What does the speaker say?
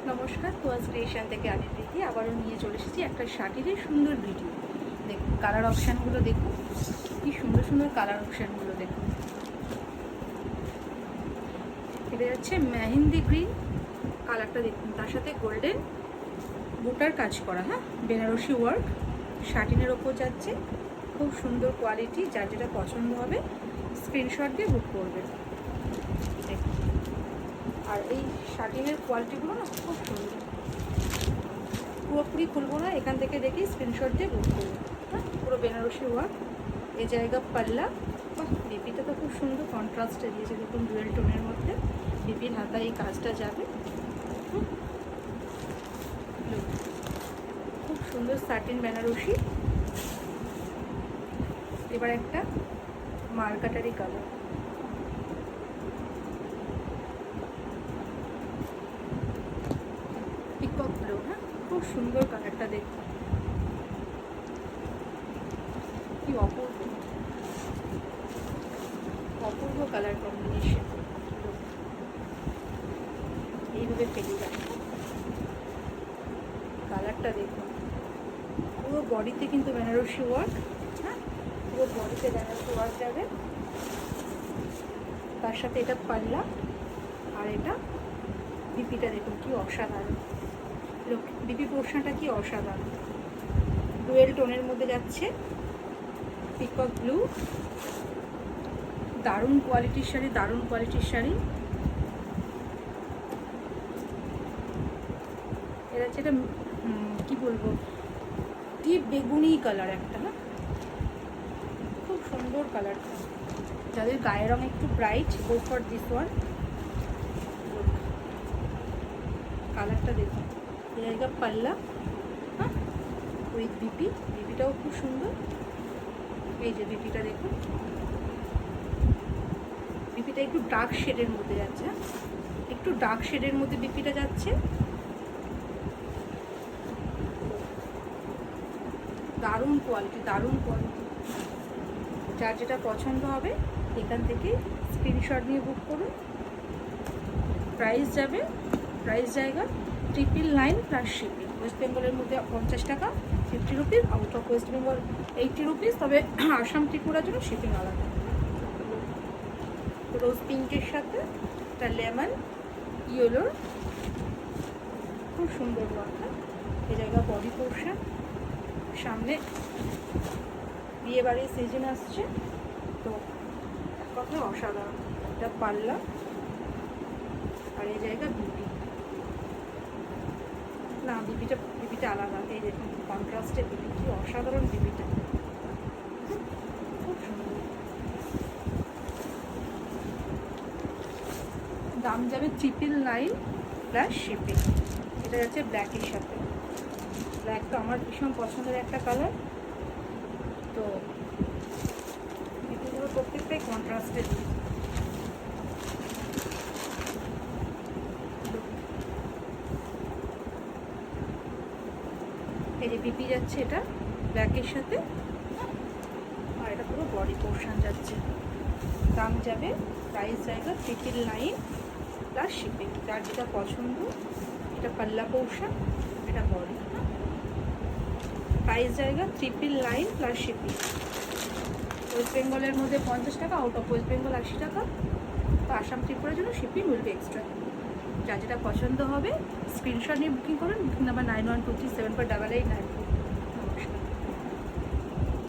নমস্কার, তোয়াজ ক্রিয়েশন থেকে আমি প্রীতি আবারও নিয়ে চলে এসেছি একটা শাড়ির সুন্দর ভিডিও। দেখুন কালার অপশানগুলো, দেখুন কি সুন্দর সুন্দর কালার অপশানগুলো দেখুন। এটা যাচ্ছে মেহেন্দি গ্রিন কালারটা, দেখুন তার সাথে গোল্ডেন বুটার কাজ করা, হ্যাঁ বেনারসি ওয়ার্ক শাটিনের ওপর যাচ্ছে। খুব সুন্দর কোয়ালিটি, যার যেটা পছন্দ হবে স্ক্রিনশট দিয়ে বুক করবে। দেখুন, আর এই শাটিনের কোয়ালিটিগুলো না খুব সুন্দর, পুরোপুরি খুলবো না, এখান থেকে দেখি স্ক্রিনশট দিয়ে বুক করবো। হ্যাঁ, পুরো বেনারসি ওয়ার্ক, এই জায়গা পাল্লা। বাহ, বিপিটা তো খুব সুন্দর কন্ট্রাস্টে দিয়েছে, দেখুন ডুয়েল টোনের মধ্যে বিপির হাতায় এই কাজটা যাবে। খুব সুন্দর সাটিন বেনারসি। এবার একটা মার্কাটারি কালার, পিকক ব্লু। হ্যাঁ, খুব সুন্দর কালারটা, দেখুন কি অপূর্ব অপূর্ব কালার কম্বিনেশন। এইভাবে ফেলে যাবে, কালারটা দেখুন। পুরো বডিতে কিন্তু বেনারসি ওয়ার্ক, হ্যাঁ পুরো বডিতে বেনারসি ওয়ার্ক যাবে। তার সাথে এটা পাল্লা, আর এটা বিপিটা দেখুন কি অসাধারণ। বিপি পোর্শনটা কি অসাধারণ, ডুয়েল টোনের মধ্যে যাচ্ছে, পিকক ব্লু। দারুণ কোয়ালিটির শাড়ি, দারুণ কোয়ালিটির শাড়ি। এটা হচ্ছে, এটা কী বলবো, ডিপ বেগুনি কালার একটা, না খুব সুন্দর কালারটা। যাদের গায়ের রঙ একটু bright, go for this one. কালারটা দেখুন, এই জায়গা পাল্লা, হ্যাঁ উইথ বিপি, বিপিটাও খুব সুন্দর। এই যে বিপিটা দেখুন, বিপিটা একটু ডার্ক শেডের মধ্যে যাচ্ছে, একটু ডার্ক শেডের মধ্যে বিপিটা যাচ্ছে। দারুণ কোয়ালিটি, দারুণ কোয়ালিটি। যার যেটা পছন্দ হবে এখান থেকে স্ক্রিনশট নিয়ে বুক করুন। প্রাইস যাবে, প্রাইস জায়গা 999 প্লাস শিপিং। ওয়েস্ট বেঙ্গলের মধ্যে 50 টাকা, 50 rupees. Out of West Bengal 80 rupees. তবে আসাম ত্রিপুরার জন্য শিপিং আলাদা। রোজ পিঙ্কের সাথে একটা লেমন ইয়েলোর, খুব সুন্দর ওয়ার্ক। এই জায়গা বডি পোর্শন, সামনে বিয়ে বাড়ির সিজন আসছে তো এক কথায় অসাধারণ। এটা পাল্লা, আর এই জায়গা বিপি, না বিপিটা আলাদা। এই দেখুন কন্ট্রাস্টে বিপি, কি অসাধারণ বিপিটা, খুব সুন্দর। দাম যাবে 999 প্লাস শিপিং। এটা যাচ্ছে ব্ল্যাকের সাথে, ব্ল্যাক তো আমার ভীষণ পছন্দের একটা কালার। তো বিপিগুলো প্রত্যেকটাই কন্ট্রাস্টে দিই। এই যে বিপি যাচ্ছে এটা ব্ল্যাকের সাথে, আর এটা পুরো বডি পোর্শন যাচ্ছে। দাম যাবে, প্রাইস জায়গা 999 প্লাস শিপিং। যার যেটা পছন্দ, এটা পাল্লা পোর্শন, এটা বডি। প্রাইস জায়গা 999 প্লাস শিপিং। ওয়েস্ট বেঙ্গলের মধ্যে 50 টাকা, আউট অফ ওয়েস্ট বেঙ্গল 80 টাকা। তো আসাম ত্রিপুরার জন্য শিপিং উইল বি এক্সট্রা। যার যেটা পছন্দ হবে স্ক্রিনশট নিয়ে বুকিং করুন। Booking number 9123748894।